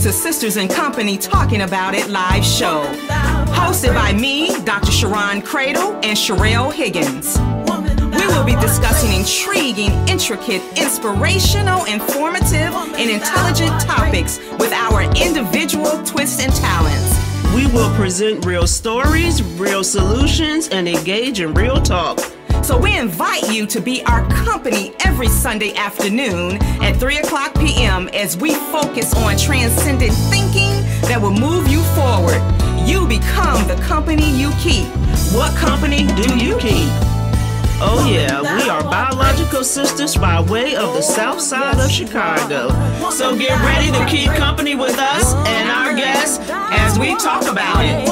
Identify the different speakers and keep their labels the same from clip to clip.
Speaker 1: to Sisters in Company Talking About It live show. Hosted by me, Dr. Sharon Cradle and Sherelle Higgins. We will be discussing intriguing, intricate, inspirational, informative, and intelligent topics with our individual twists and talents.
Speaker 2: We will present real stories, real solutions, and engage in real talk.
Speaker 1: So we invite you to be our company every Sunday afternoon at 3:00 p.m. as we focus on transcendent thinking that will move you forward. You become the company you keep. What company do you keep?
Speaker 2: Oh yeah, we are biological sisters by way of the south side of Chicago. So get ready to keep company with us and our guests as we talk about it.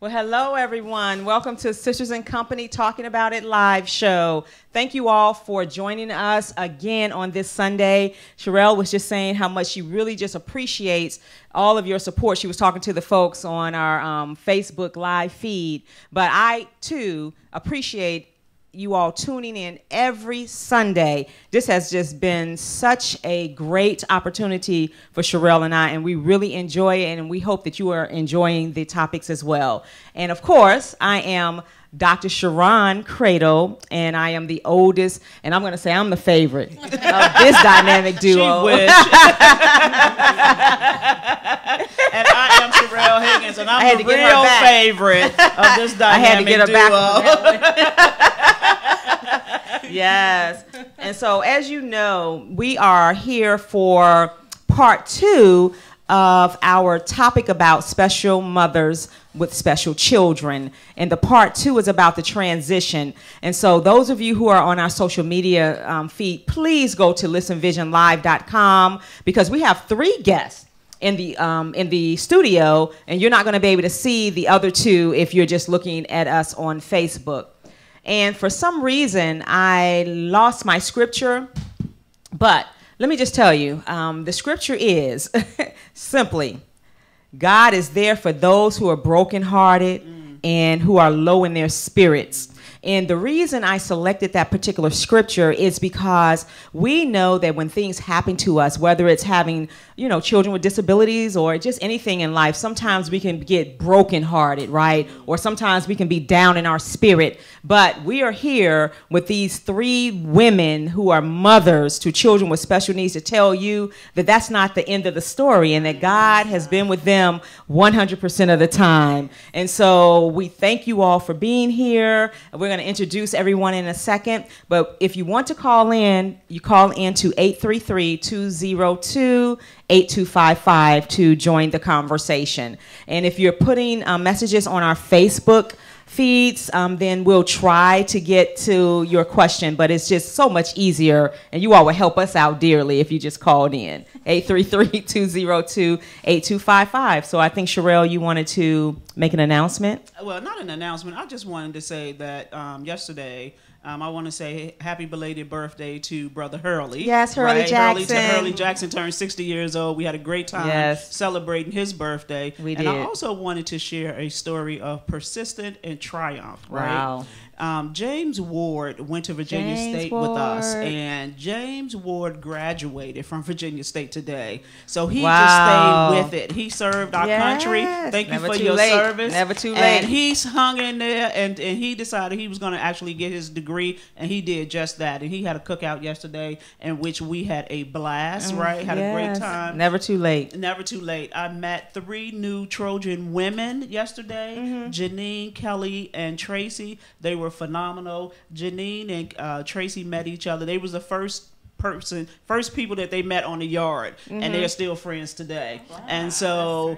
Speaker 3: Well, hello, everyone. Welcome to Sisters in Company Talking About It live show. Thank you all for joining us again on this Sunday. Sherelle was just saying how much she really just appreciates all of your support. She was talking to the folks on our Facebook live feed. But I, too, appreciate you all tuning in every Sunday. This has just been such a great opportunity for Sherelle and I, and we really enjoy it, and we hope that you are enjoying the topics as well. And of course, I am Dr. Sharon Cradle, and I am the oldest, and I'm going to say I'm the favorite of this dynamic duo.
Speaker 2: She wish. And I am Sherelle Higgins, and I'm the real favorite of this dynamic duo. I had to get her back.
Speaker 3: Yes. And so, as you know, we are here for part 2 of our topic about special mothers with special children. And the part 2 is about the transition. And so those of you who are on our social media feed, please go to listenvisionlive.com because we have 3 guests in the studio, and you're not going to be able to see the other 2 if you're just looking at us on Facebook. And for some reason, I lost my scripture, but let me just tell you, the scripture is simply, God is there for those who are brokenhearted and who are low in their spirits. And the reason I selected that particular scripture is because we know that when things happen to us, whether it's having, children with disabilities or just anything in life, sometimes we can get brokenhearted, right? Or sometimes we can be down in our spirit. But we are here with these 3 women who are mothers to children with special needs to tell you that that's not the end of the story and that God has been with them 100% of the time. And so we thank you all for being here. We're going to introduce everyone in a second, but if you want to call in, you call in to 833-202-8255 to join the conversation. And if you're putting messages on our Facebook feeds, then we'll try to get to your question, but it's just so much easier, and you all will help us out dearly if you just called in, 833-202-8255. So I think, Sherelle, you wanted to make an announcement?
Speaker 2: Well, not an announcement. I just wanted to say that yesterday, I want to say happy belated birthday to Brother Hurley.
Speaker 3: Yes, Hurley Jackson.
Speaker 2: Hurley Jackson turned 60 years old. We had a great time celebrating his birthday.
Speaker 3: We did.
Speaker 2: And I also wanted to share a story of persistence and triumph. Right?
Speaker 3: Wow.
Speaker 2: James Ward went to Virginia State with us, and James Ward graduated from Virginia State today. So he just stayed with it. He served our country. Thank you for your service.
Speaker 3: Never too late.
Speaker 2: And he's hung in there, and he decided he was going to actually get his degree, and he did just that. And he had a cookout yesterday in which we had a blast, right? Had a great time.
Speaker 3: Never too late.
Speaker 2: Never too late. I met 3 new Trojan women yesterday, Janine, Kelly, and Tracy. They were phenomenal. Janine and Tracy met each other. They was the first people that they met on the yard, and they are still friends today. Wow, and so,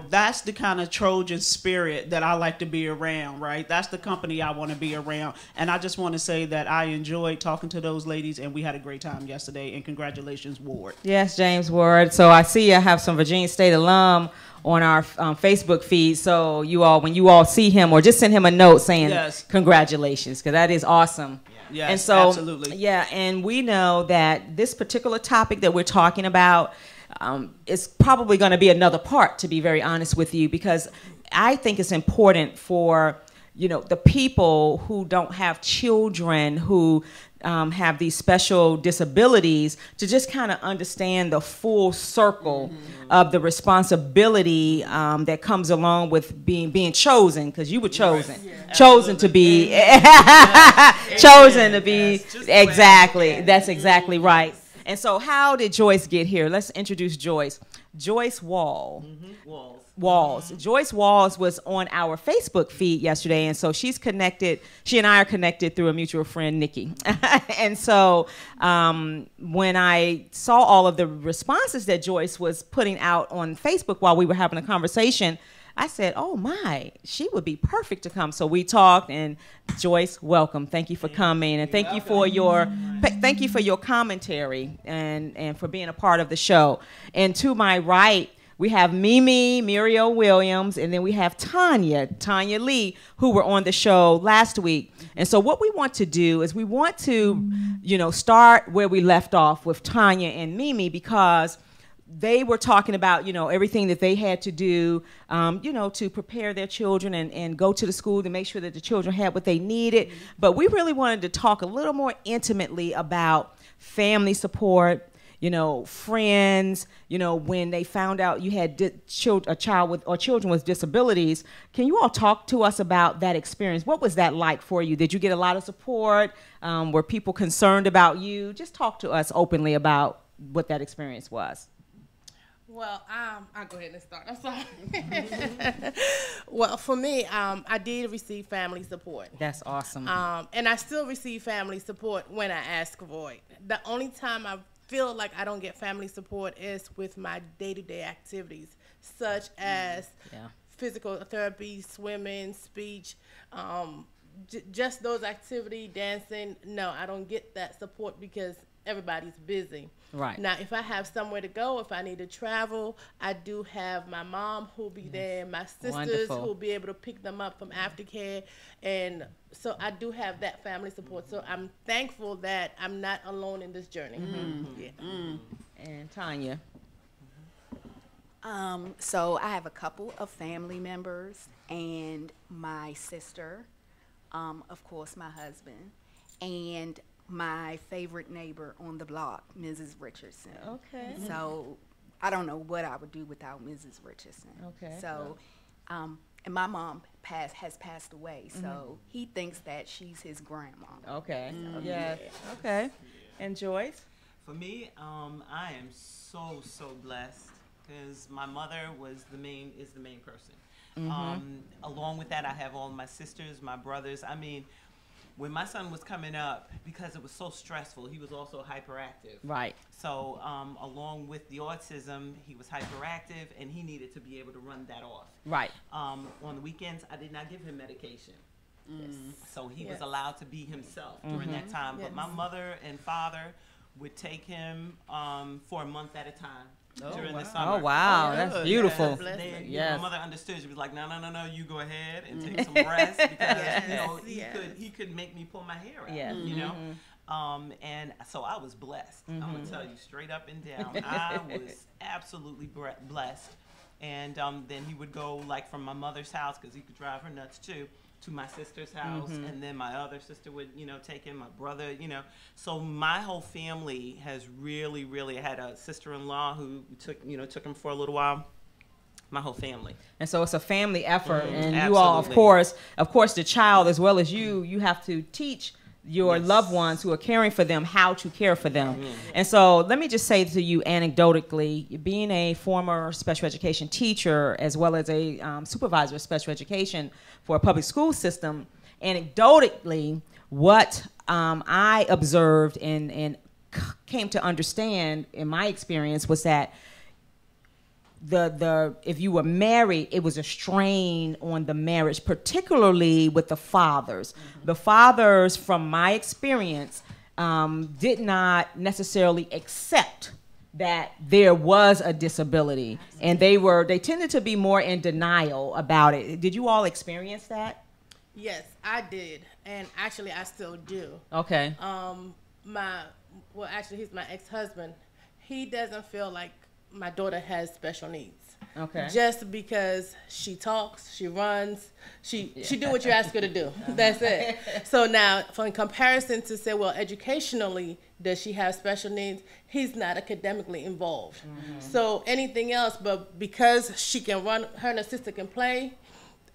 Speaker 2: that's the kind of Trojan spirit that I like to be around, right? That's the company I want to be around. And I just want to say that I enjoyed talking to those ladies, and we had a great time yesterday. And congratulations, Ward.
Speaker 3: Yes, James Ward. So I see I have some Virginia State alum on our Facebook feed. So when you all see him, or just send him a note saying congratulations, because that is awesome.
Speaker 2: Yes,
Speaker 3: and so,
Speaker 2: absolutely.
Speaker 3: Yeah, and we know that this particular topic that we're talking about is probably going to be another part, to be very honest with you, because I think it's important for the people who don't have children who have these special disabilities, to just kind of understand the full circle of the responsibility that comes along with being chosen, because you were chosen, chosen to be, chosen to be, exactly. That's exactly right. And so, how did Joyce get here? Let's introduce Joyce. Joyce Walls. Joyce Walls was on our Facebook feed yesterday, and so she's connected. She and I are connected through a mutual friend, Nikki. And so when I saw all of the responses that Joyce was putting out on Facebook while we were having a conversation, I said, oh my, she would be perfect to come. So we talked, and Joyce, welcome. Thank you for coming, and thank you for your commentary and for being a part of the show. And to my right, we have Muriel Williams, and then we have Tanya Lee, who were on the show last week. And so what we want to do is we want to, start where we left off with Tanya and Mimi, because they were talking about, everything that they had to do, to prepare their children and go to the school to make sure that the children had what they needed. But we really wanted to talk a little more intimately about family support, friends, when they found out you had a child with or children with disabilities. Can you all talk to us about that experience? What was that like for you? Did you get a lot of support? Were people concerned about you? Just talk to us openly about what that experience was.
Speaker 4: Well, I'll go ahead and start. I'm sorry. Well, for me, I did receive family support.
Speaker 3: That's awesome.
Speaker 4: And I still receive family support when I ask for it. The only time I feel like I don't get family support is with my day-to-day activities, such as physical therapy, swimming, speech, just those activities, dancing. No, I don't get that support because everybody's busy.
Speaker 3: Right.
Speaker 4: Now, if I have somewhere to go, if I need to travel, I do have my mom who'll be there, my sisters who'll be able to pick them up from aftercare. And so I do have that family support. So I'm thankful that I'm not alone in this journey.
Speaker 3: And Tanya?
Speaker 5: So I have a couple of family members and my sister, of course my husband, and my favorite neighbor on the block, Mrs. Richardson.
Speaker 3: Okay.
Speaker 5: So I don't know what I would do without Mrs. Richardson.
Speaker 3: Okay.
Speaker 5: So, and my mom has passed away, so he thinks that she's his grandma.
Speaker 3: Okay. Yeah. Okay. And Joyce?
Speaker 6: For me, I am so blessed because my mother is the main person. Along with that, I have all my sisters, my brothers. I mean, when my son was coming up, because it was so stressful, he was also hyperactive.
Speaker 3: Right.
Speaker 6: So along with the autism, he was hyperactive, and he needed to be able to run that off.
Speaker 3: Right.
Speaker 6: On the weekends, I did not give him medication. So he was allowed to be himself during that time. But my mother and father would take him for a month at a time. During the summer.
Speaker 3: Oh, wow. That's beautiful.
Speaker 6: My mother understood. She was like, no, you go ahead and take some rest, because he could make me pull my hair out, and so I was blessed. I'm going to tell you straight up and down. I was absolutely blessed. And then he would go like from my mother's house, because he could drive her nuts too, to my sister's house, and then my other sister would, take him, my brother, So my whole family has really, I had a sister-in-law who took him for a little while. My whole family. And
Speaker 3: so it's a family effort, and
Speaker 6: Absolutely.
Speaker 3: you all, of course, the child as well as you have to teach your loved ones who are caring for them how to care for them. And so let me just say to you anecdotally, being a former special education teacher as well as a supervisor of special education for a public school system, anecdotally, what I observed and came to understand in my experience was that if you were married, it was a strain on the marriage, particularly with the fathers. The fathers, from my experience, did not necessarily accept that there was a disability, and they tended to be more in denial about it. Did you all experience that?
Speaker 4: Yes, I did, and actually I still do.
Speaker 3: Okay.
Speaker 4: Actually, he's my ex-husband. He doesn't feel like my daughter has special needs.
Speaker 3: Okay.
Speaker 4: Just because she talks, she runs, she do what you ask her to do. That's it. So now, for in comparison to say, well, educationally, does she have special needs? He's not academically involved. So anything else, but because she can run, her and her sister can play,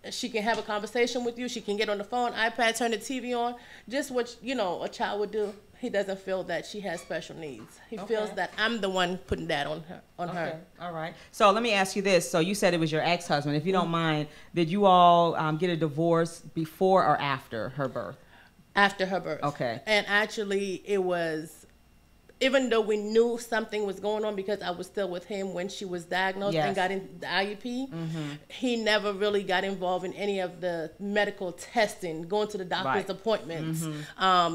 Speaker 4: she can have a conversation with you, she can get on the phone, iPad, turn the TV on, just what, you know, a child would do. He doesn't feel that she has special needs. He feels that I'm the one putting that on her. Her.
Speaker 3: All right. So let me ask you this. So you said it was your ex-husband. If you don't mind, did you all get a divorce before or after her birth?
Speaker 4: After her birth.
Speaker 3: Okay.
Speaker 4: And actually, it was, even though we knew something was going on because I was still with him when she was diagnosed and got in the IUP, he never really got involved in any of the medical testing, going to the doctor's appointments.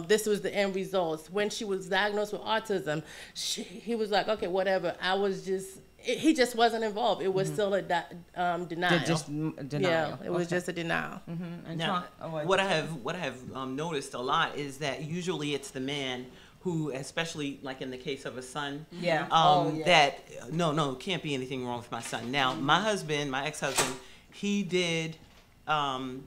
Speaker 4: This was the end results. When she was diagnosed with autism, he was like, okay, whatever. I was just, he just wasn't involved. It was still a denial.
Speaker 3: Just denial.
Speaker 4: Yeah, it was just a denial.
Speaker 3: And
Speaker 6: Now, what I have noticed a lot is that usually it's the man who, especially like in the case of a son, that no, can't be anything wrong with my son. Now, my husband, my ex-husband, he did kind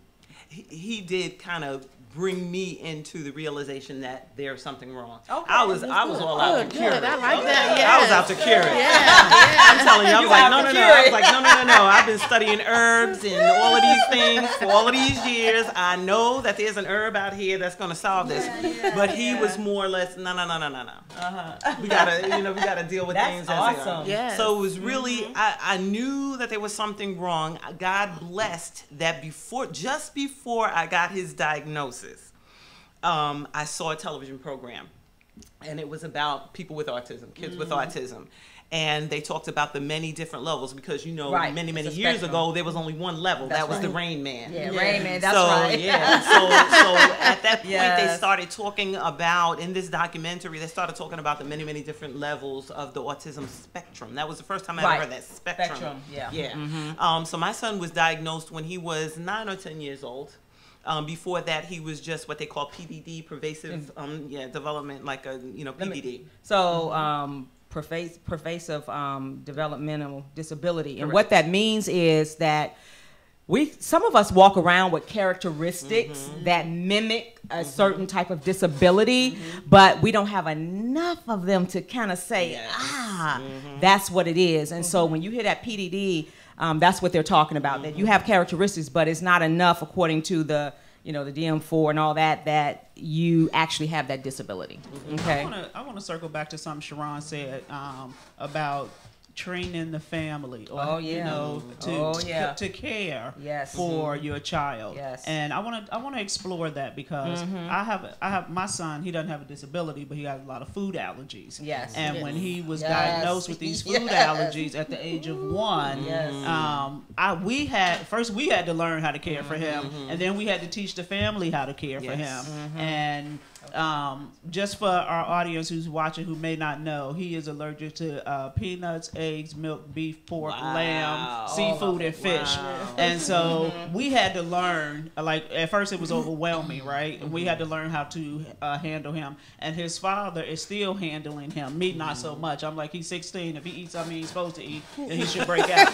Speaker 6: of bring me into the realization that there's something wrong. Okay, I was all out to cure it.
Speaker 4: I like that. Yes.
Speaker 6: I was out to cure it.
Speaker 4: Yeah.
Speaker 6: I'm telling you, I was like, no. I was like, no. I've been studying herbs and all of these things for all of these years. I know that there's an herb out here that's going to solve this. But he was more or less, no. We gotta deal with things as they are.
Speaker 4: Yes.
Speaker 6: So it was really, I knew that there was something wrong. God blessed that just before I got his diagnosis, I saw a television program, and it was about people with autism, kids with autism. And they talked about the many different levels because, many years ago, there was only one level. That was the Rain Man.
Speaker 3: Yeah, Rain Man, that's
Speaker 6: so,
Speaker 3: right.
Speaker 6: So at that point, they started talking about, in this documentary, they started talking about the many different levels of the autism spectrum. That was the first time I ever heard that spectrum. Yeah. So my son was diagnosed when he was 9 or 10 years old. Before that, he was just what they call PDD, pervasive development, like a PDD. Pervasive
Speaker 3: developmental disability, and what that means is that some of us walk around with characteristics that mimic a certain type of disability, but we don't have enough of them to kind of say, that's what it is. And so when you hear that PDD, that's what they're talking about, that you have characteristics, but it's not enough according to the the DM4 and all that you actually have that disability. Okay.
Speaker 2: I want to circle back to something Sharon said about training the family, or to care for your child. And I want to explore that because I have my son. He doesn't have a disability, but he has a lot of food allergies. And when he was diagnosed with these food allergies at the age of 1, we had to learn how to care for him, and then we had to teach the family how to care for him. And just for our audience who's watching who may not know, he is allergic to peanuts, eggs, milk, beef, pork, lamb, seafood, and fish. And so we had to learn, like at first it was overwhelming, right? And we had to learn how to handle him. And his father is still handling him. Me, not so much. I'm like, he's 16. If he eats something he's supposed to eat, then he should break out.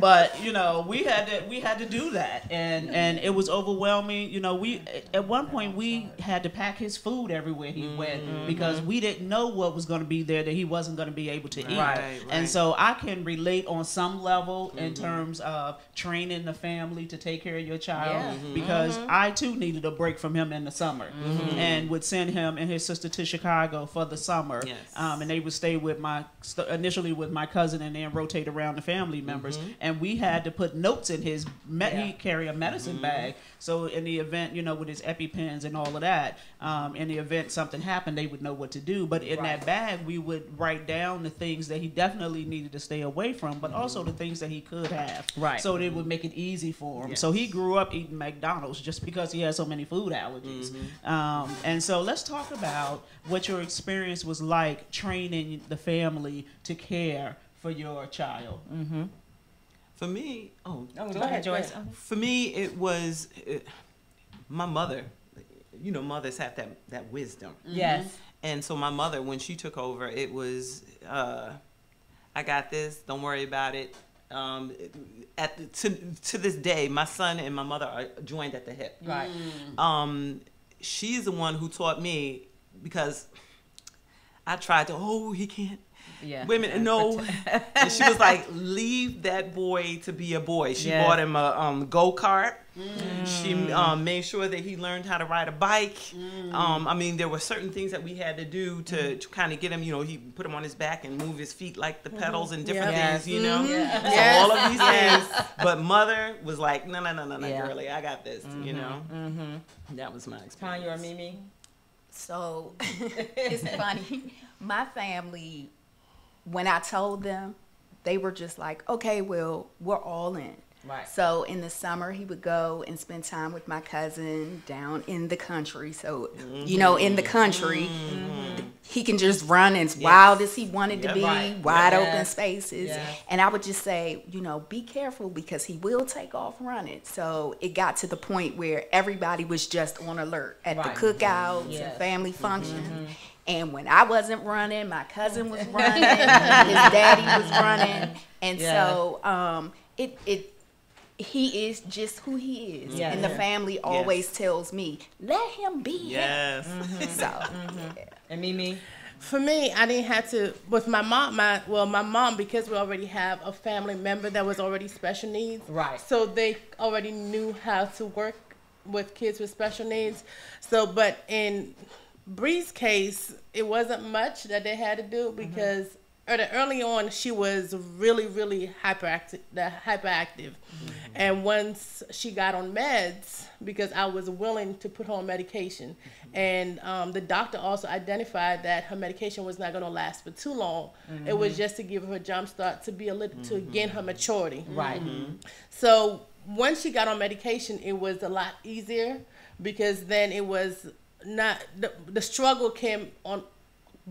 Speaker 2: But we had to do that, and it was overwhelming. We at one point we had to pack his food everywhere he went because we didn't know what was going to be there that he wasn't going to be able to eat. Right. And so I can relate on some level in terms of training the family to take care of your child because I too needed a break from him in the summer and would send him and his sister to Chicago for the summer. And they would stay with initially with my cousin and then rotate around the family members. And we had to put notes in his he'd carry a medicine bag, so in the event with his EpiPens and all of that, in the event something happened, they would know what to do. But in that bag we would write down the things that he definitely needed to stay away from, but also the things that he could have, so it would make it easy for him. So he grew up eating McDonald's just because he had so many food allergies. And so let's talk about what your experience was like training the family to care for your child.
Speaker 6: For me,
Speaker 3: go ahead, Joyce.
Speaker 6: For me, it was my mother. Mothers have that wisdom. And so my mother, when she took over, it was, I got this. Don't worry about it. to this day, my son and my mother are joined at the hip.
Speaker 3: Right.
Speaker 6: She's the one who taught me, because I tried to, he can't.
Speaker 3: Yeah.
Speaker 6: Women, no. And she was like, leave that boy to be a boy. She bought him a go-kart. She made sure that he learned how to ride a bike. I mean, there were certain things that we had to do to kind of get him, he put him on his back and move his feet like the pedals and different things, So all of these things. But mother was like, no, girlie, I got this, That was my experience.
Speaker 3: Tanya or Mimi?
Speaker 5: So it's funny. My family, when I told them, they were just like, okay, well, we're all in.
Speaker 3: Right.
Speaker 5: So in the summer, he would go and spend time with my cousin down in the country. So, in the country, he can just run as wild as he wanted to be, wide open spaces. Yes. And I would just say, be careful, because he will take off running. So it got to the point where everybody was just on alert at the cookouts and family functions. And when I wasn't running, my cousin was running, his daddy was running. And so he is just who he is. Yeah, and the family always tells me, let him be him. So,
Speaker 3: And Mimi?
Speaker 4: For me, I didn't have to, with my mom, my mom, because we already have a family member that was already special needs.
Speaker 3: Right.
Speaker 4: So they already knew how to work with kids with special needs. So, but in Bree's case, it wasn't much that they had to do, because early on she was really, really hyperactive. And once she got on meds, because I was willing to put her on medication, and the doctor also identified that her medication was not going to last for too long. It was just to give her a jump start, to be to gain her maturity.
Speaker 3: Right.
Speaker 4: So once she got on medication, it was a lot easier, because then it was not the struggle came on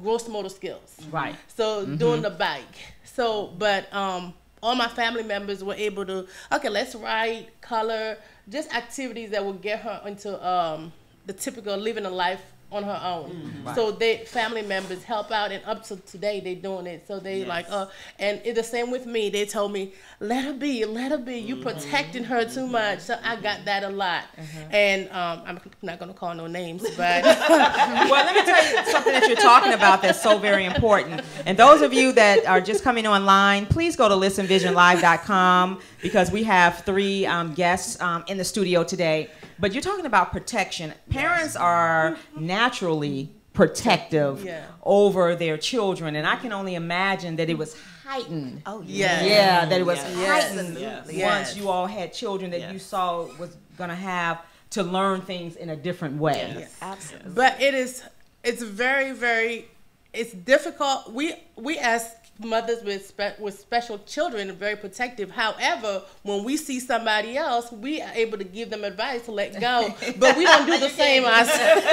Speaker 4: gross motor skills.
Speaker 3: Right.
Speaker 4: So doing the bike. So, but all my family members were able to, okay, let's write, color, just activities that would get her into the typical living a life on her own. So family members help out, and up to today they doing it. So they and it's the same with me. They told me, let her be, you protecting her too much. So I got that a lot. And I'm not gonna call no names, but
Speaker 3: well, let me tell you something that you're talking about that's so very important. And those of you that are just coming online, please go to listenvisionlive.com, because we have 3 guests in the studio today. But you're talking about protection. Parents are naturally protective over their children, and I can only imagine that it was heightened.
Speaker 5: Oh
Speaker 3: that it was heightened
Speaker 5: Absolutely.
Speaker 3: once you all had children that you saw was gonna have to learn things in a different way.
Speaker 5: Yes, absolutely.
Speaker 4: But it's very, very, it's difficult. We as mothers with special children are very protective. However, when we see somebody else, we are able to give them advice to let go, but we don't do the same ourselves.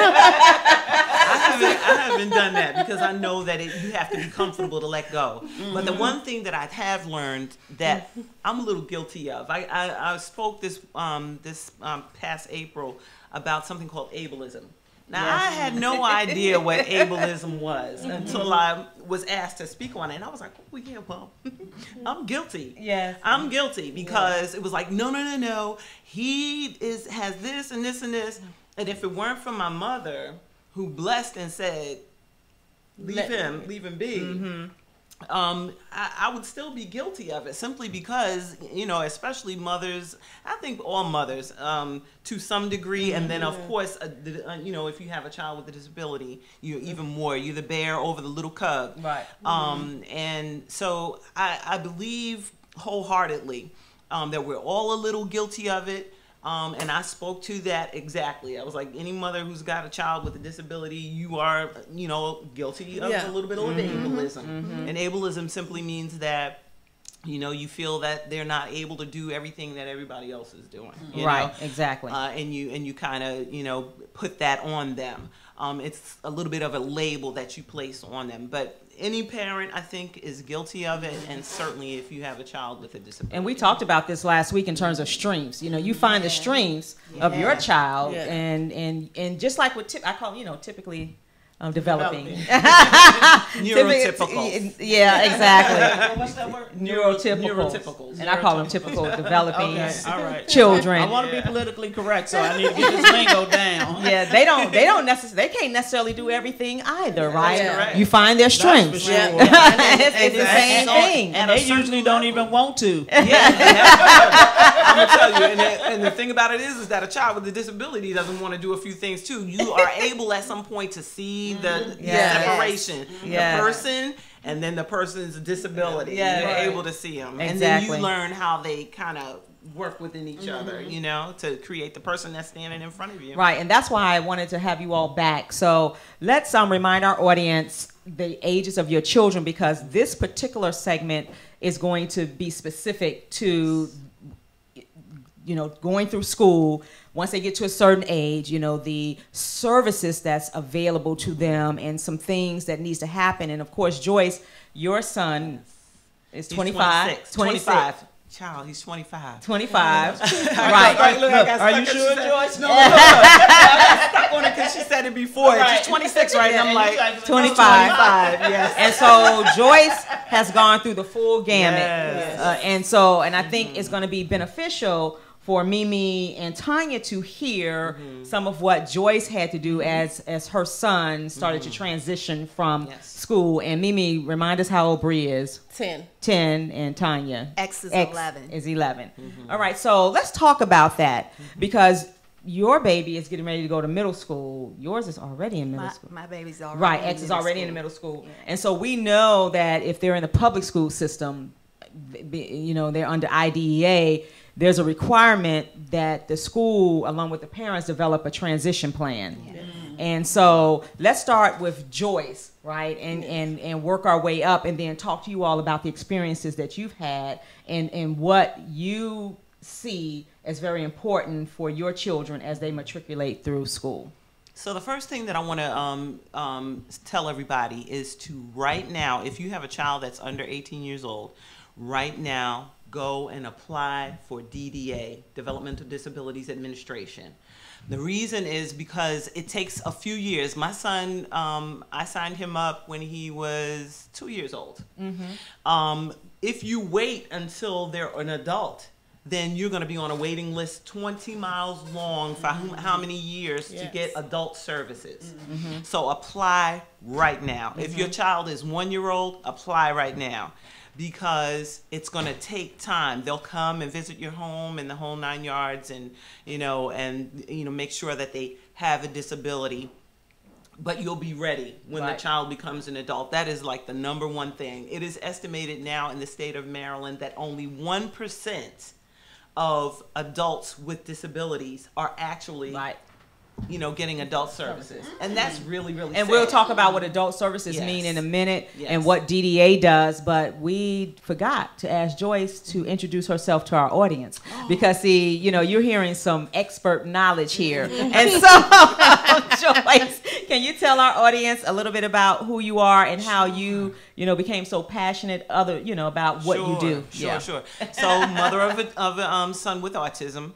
Speaker 6: I haven't done that, because I know that you have to be comfortable to let go. But the one thing that I have learned that I'm a little guilty of, I spoke this past April about something called ableism. Now, I had no idea what ableism was until I was asked to speak on it. And I was like, oh, yeah, well, I'm guilty.
Speaker 3: Yes.
Speaker 6: I'm guilty, because it was like, no. He has this and this and this. And if it weren't for my mother, who blessed and said, leave him be, I would still be guilty of it, simply because, especially mothers, I think all mothers, to some degree, and then of course, if you have a child with a disability, you're even more, you're the bear over the little cub.
Speaker 3: Right.
Speaker 6: And so I believe wholeheartedly that we're all a little guilty of it. And I spoke to that exactly. I was like, any mother who's got a child with a disability, you are, guilty of a little bit of ableism. And ableism simply means that, you feel that they're not able to do everything that everybody else is doing. You know?
Speaker 3: Exactly.
Speaker 6: And you kind of, put that on them. It's a little bit of a label that you place on them. But any parent, I think, is guilty of it, and certainly if you have a child with a disability.
Speaker 3: And we talked about this last week in terms of strengths. You find the strengths of your child, and just like with I call typically developing.
Speaker 6: Neurotypical.
Speaker 3: Yeah, exactly.
Speaker 2: What's that word?
Speaker 3: Neurotypicals. And I call them typical developing
Speaker 2: All right.
Speaker 3: children.
Speaker 2: I want to be politically correct, so I need to get this lingo down.
Speaker 3: Yeah, they can't necessarily do everything either, right?
Speaker 6: Yeah.
Speaker 3: You find their strengths.
Speaker 2: for sure.
Speaker 3: It's the same thing.
Speaker 2: And they usually don't even want to.
Speaker 6: I'm gonna tell you, and the thing about it is that a child with a disability doesn't want to do a few things too. You are able at some point to see the separation, the person, and then the person's disability.
Speaker 3: Yeah,
Speaker 6: You're
Speaker 3: right.
Speaker 6: able to see them, and
Speaker 3: Exactly.
Speaker 6: then you learn how they kind of work within each other, you know, to create the person that's standing in front of you.
Speaker 3: Right, and that's why I wanted to have you all back. So let's remind our audience the ages of your children, because this particular segment is going to be specific to, you know, going through school. Once they get to a certain age, you know, the services that's available to them and some things that needs to happen. And of course, Joyce, your son is 25.
Speaker 6: 25. Child, he's 25.
Speaker 3: 25.
Speaker 6: Right. Look, are you sure, Joyce? No, I got stuck on it because she said it before.
Speaker 3: Right.
Speaker 6: She's 26, right? And I'm like,
Speaker 3: 25.
Speaker 6: Yes.
Speaker 3: And so Joyce has gone through the full gamut.
Speaker 6: Yes.
Speaker 3: And I think it's going to be beneficial for Mimi and Tanya to hear some of what Joyce had to do as her son started to transition from school. And Mimi, remind us how old Bree is.
Speaker 4: 10.
Speaker 3: 10, and Tanya.
Speaker 5: X is 11.
Speaker 3: Is 11. All right, so let's talk about that, because your baby is getting ready to go to middle school. Yours is already in middle school.
Speaker 5: My baby's already
Speaker 3: Right,
Speaker 5: in
Speaker 3: X is
Speaker 5: middle
Speaker 3: already
Speaker 5: school.
Speaker 3: in the middle school.
Speaker 5: Yeah.
Speaker 3: And so we know that if they're in the public school system, you know, they're under IDEA, there's a requirement that the school, along with the parents, develop a transition plan. Yeah. And so let's start with Joyce, right? And work our way up, and then talk to you all about the experiences that you've had and what you see as very important for your children as they matriculate through school.
Speaker 6: So the first thing that I want to tell everybody is to, right now, if you have a child that's under 18 years old, right now, go and apply for DDA, Developmental Disabilities Administration. The reason is because it takes a few years. My son, I signed him up when he was 2 years old. If you wait until they're an adult, then you're going to be on a waiting list 20 miles long for how many years to get adult services. So apply right now. If your child is 1 year old, apply right now, because it's going to take time. They'll come and visit your home and the whole 9 yards, and make sure that they have a disability. But you'll be ready when the child becomes an adult. That is like the number one thing. It is estimated now in the state of Maryland that only 1% of adults with disabilities are actually getting adult services. And that's really, really sad.
Speaker 3: We'll talk about what adult services mean in a minute and what DDA does, but we forgot to ask Joyce to introduce herself to our audience. Because, see, you're hearing some expert knowledge here. And so, Joyce, can you tell our audience a little bit about who you are and how you, became so passionate about what you do?
Speaker 6: Sure. So, mother of a son with autism.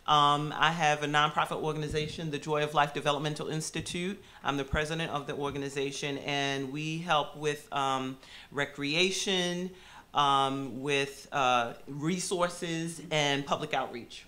Speaker 6: I have a nonprofit organization, the Joy of Life Developmental Institute. I'm the president of the organization, and we help with recreation, with resources, and public outreach.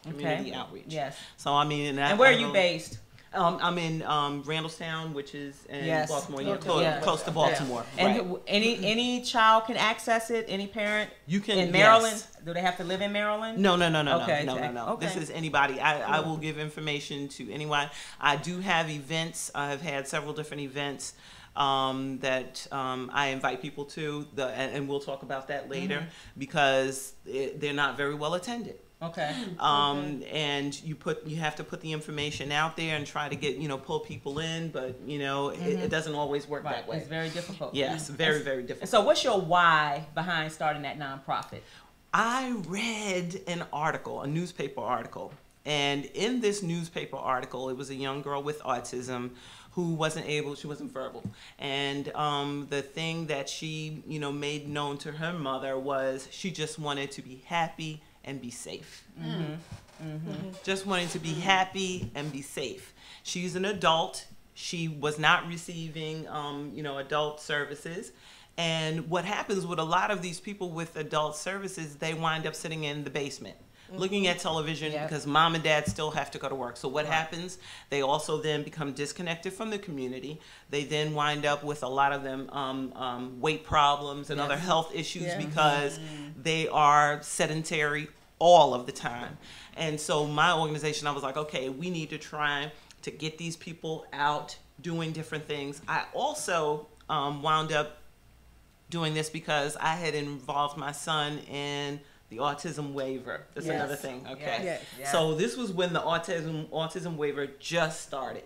Speaker 6: Community outreach. Yes. So and
Speaker 3: where are you based?
Speaker 6: I'm in Randallstown, which is in Baltimore, close to Baltimore.
Speaker 3: And any child can access it. Any parent.
Speaker 6: You can
Speaker 3: in Maryland. Do they have to live in Maryland?
Speaker 6: No.
Speaker 3: Okay.
Speaker 6: Okay. This is anybody. I will give information to anyone. I do have events. I have had several different events that I invite people to. And we'll talk about that later because they're not very well attended.
Speaker 3: Okay.
Speaker 6: And you have to put the information out there and try to get pull people in, but it doesn't always work that way.
Speaker 3: It's very difficult.
Speaker 6: Yes, very difficult.
Speaker 3: So what's your why behind starting that nonprofit?
Speaker 6: I read a newspaper article, and in this newspaper article, it was a young girl with autism who she wasn't verbal, and the thing that she made known to her mother was she just wanted to be happy and be safe. Just wanting to be happy and be safe. She's an adult. she was not receiving, adult services. And what happens with a lot of these people with adult services, they wind up sitting in the basement. Looking at television because mom and dad still have to go to work. So what happens? They also then become disconnected from the community. They then wind up with a lot of them weight problems and other health issues because they are sedentary all of the time. And so my organization, I was like, okay, we need to try to get these people out doing different things. I also wound up doing this because I had involved my son in the autism waiver. That's another thing. Okay. Yes. So this was when the autism waiver just started.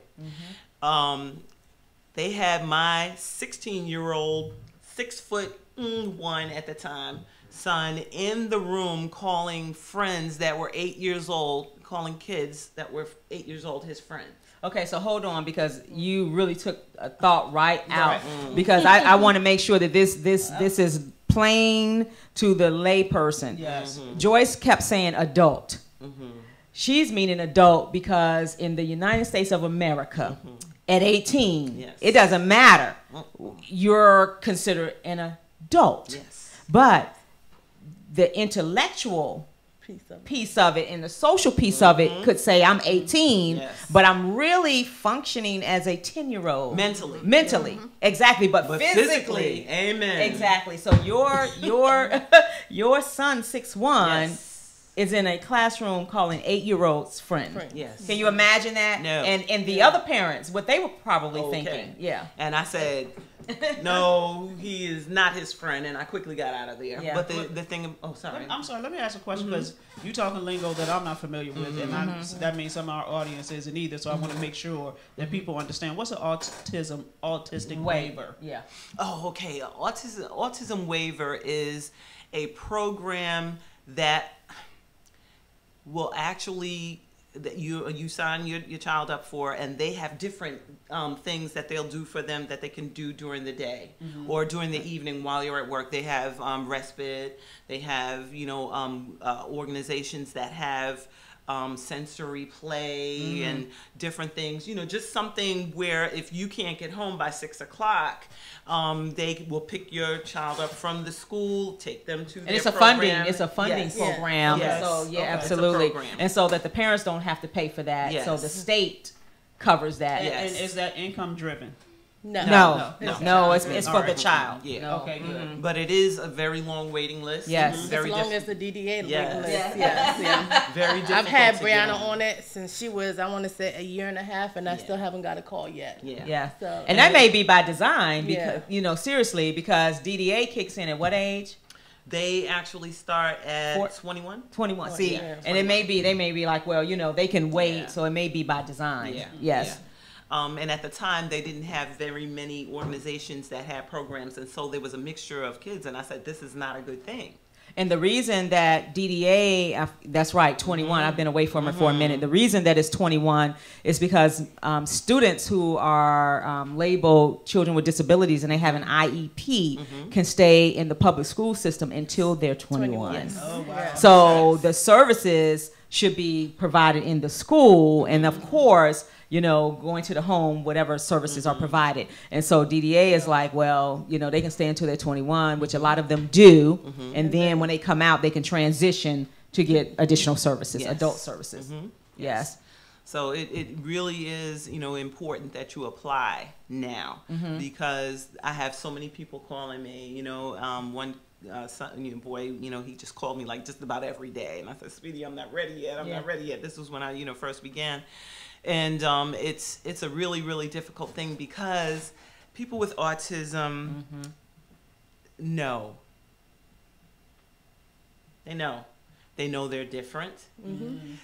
Speaker 6: They had my 16-year-old, 6'1" at the time, son in the room calling friends that were 8 years old, calling kids that were 8 years old his friends.
Speaker 3: Okay, so hold on, because you really took a thought right out. Because I want to make sure that this is plain to the lay person.
Speaker 2: Yes.
Speaker 3: Joyce kept saying adult. She's meaning adult because in the United States of America, at 18, it doesn't matter. You're considered an adult. But the intellectual piece of it and the social piece of it could say I'm 18, but I'm really functioning as a 10-year-old. Mentally. Exactly. But physically.
Speaker 6: Amen.
Speaker 3: Exactly. So your son 6'1" is in a classroom calling 8-year-olds friend.
Speaker 6: Yes.
Speaker 3: Can you imagine that?
Speaker 6: No.
Speaker 3: And the other parents, what they were probably thinking. Yeah.
Speaker 6: And I said, no, he is not his friend, and I quickly got out of there. But the thing, sorry.
Speaker 2: I'm sorry, let me ask a question, because you're talking lingo that I'm not familiar with, and that means some of our audience isn't either, so I want to make sure that people understand. What's an autistic waiver?
Speaker 3: Yeah.
Speaker 6: Oh, okay. Autism waiver is a program that will actually that you sign your child up for, and they have different things that they'll do for them that they can do during the day or during the evening while you're at work. They have respite. They have organizations that have sensory play and different things. Just something where if you can't get home by 6 o'clock, they will pick your child up from the school, take them to their program.
Speaker 3: It's a funding program.
Speaker 6: Yes.
Speaker 3: So
Speaker 6: Okay.
Speaker 3: absolutely. And so that the parents don't have to pay for that. So the state covers that.
Speaker 2: And is that income driven?
Speaker 3: No, it's for the child.
Speaker 2: Okay, good.
Speaker 6: But it is a very long waiting list.
Speaker 3: Yes.
Speaker 6: Very
Speaker 4: as long as the DDA waiting list.
Speaker 6: Very difficult.
Speaker 4: I've had Brianna on it since she was, I want to say, 1.5 years, and I still haven't got a call yet. So,
Speaker 3: and that may be by design because seriously, because DDA kicks in at what age?
Speaker 6: They actually start at 21.
Speaker 3: 21. See, and they may be like, well, they can wait, so it may be by design. Yes.
Speaker 6: And at the time, they didn't have very many organizations that had programs, and so there was a mixture of kids, and I said, this is not a good thing.
Speaker 3: And the reason that DDA, that's right, 21, I've been away from it for a minute. The reason that it's 21 is because students who are labeled children with disabilities and they have an IEP can stay in the public school system until they're 21.
Speaker 6: Yes.
Speaker 2: Oh, wow.
Speaker 3: So the services should be provided in the school, and of course, going to the home, whatever services are provided. And so DDA is like, well, they can stay until they're 21, which a lot of them do. And then when they come out, they can transition to get additional services, adult services. Yes.
Speaker 6: So it really is, important that you apply now because I have so many people calling me, one son, boy, he just called me like just about every day. And I said, Speedy, I'm not ready yet. I'm not ready yet. This was when I, first began. And it's a really, really difficult thing because people with autism know. They know. They know they're different. And